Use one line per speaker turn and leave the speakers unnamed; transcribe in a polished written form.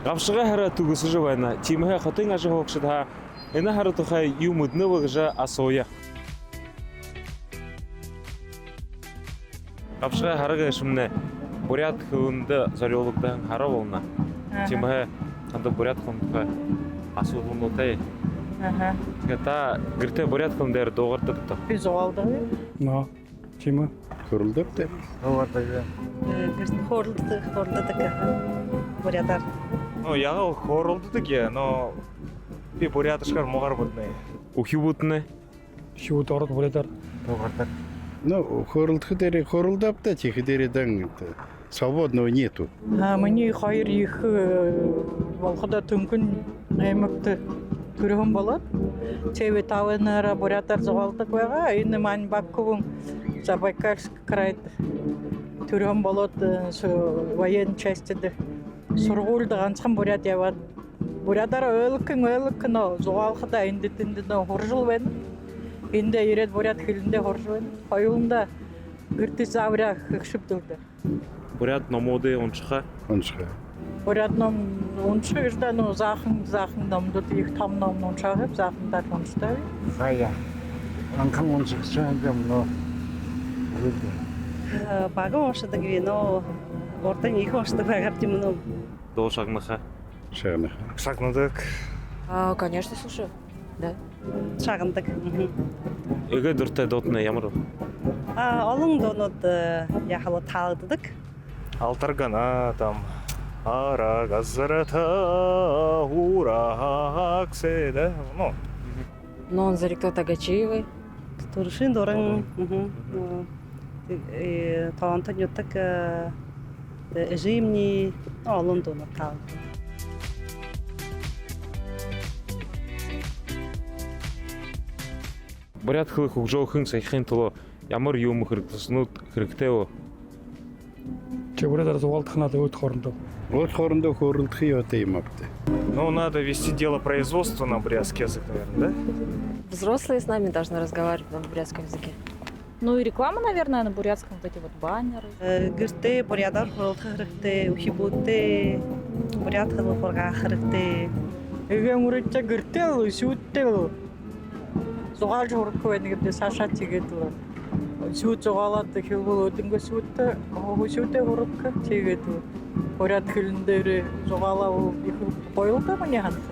Гавшгаа хараад үгүйсэж байна. Чимхэ хотын ажил хоогшд ха энэ хараад тухай юу мэднэ гэж асууя. Гавшгаа хараг шимнэ бурят хүнд зориулгад хараа болно. Чимхэ ханд бурят хүнд асуулгуудтай. Тэгээд та гэртээ бурят хүн дээр дуугардаг тоо.
Би зугаалдаг.
Наа. Чимэ хөрөлдөв.
Дуугардаг. Гэрт хорлдог. Бурятар.
Ну, яга хорлдог я, но би буряташгаар муугар бодно.
Үхибүүднэ
Шүүд орд бурятар.
Дуугардаг.
Ну, хөрөлдөх хөрөлдөвтэй чихдэрээ дан свободного нету.
Миний хоёр их болоход төнгөн аймагт төрөм болоод ТВ-5-аараа бурятар зугаалдаг байгаа. Энэ маань Баккувын Забайкальск крайд төрөм болоод военный частьд сургуульд ганцхан бурят яваад бурятаар ойлгох зугаалхад энд хуржил байна. Энд ирээд бурят хэлэндээ хурж байна. Хоёуланда гэртээ заавраа хөвшөвдөлдөө.
бурят номуудыг уншихаа.
Бурят ном унших ирдэ нөө заахан номдод их том ном уншаад заахандаа уншдаг.
Хаяа. Анхан уншсан юм нөө.
Баган уншдаг вино. Урдан их уншдаг байгаад юм нөө.
Дуу шагнаха.
Сагнадаг.
Конечно, слушаю. Да.
Шагнадаг.
Эгэ дуртай дуудна ямар вэ?
Олон дуунууд яхаа таалагддаг.
Алтаргана там ара газрата урахседа. Ну,
Но он заректал Тагачиевой.
Туршин дуран таантан ятдаг зимний олон дуунууд таалагддаг.
Бурят хөгжөөхөн саяхын тулд ямар юм хэрэгтэй вэ?
Чи бурятар зугаалдах надад өөд хоорондоо.
Вот хорондоо хөрөлдөх ёотой юм апты.
ну надо вести дело производства на бурятский язык, наверное, да?
Взрослые с нами должны разговаривать на бурятском языке.
Ну и реклама, наверное, на бурятском, вот эти вот баннеры.
Гэртээ бурятар хуралдах хэрэгтэй, үхибүүдтэй бурят хургаах хэрэгтэй.
Эгэ мөрөдөө гэртээ шүүдтэй зугаалж хурах байна гэдэг сашаа тэгээд шүүд зугаалаад хэвгүй өдөнгөө шүүдтэй хурах тэгээд бурят хэлэн дээр зугаалаа их гоёлтой мань хандах.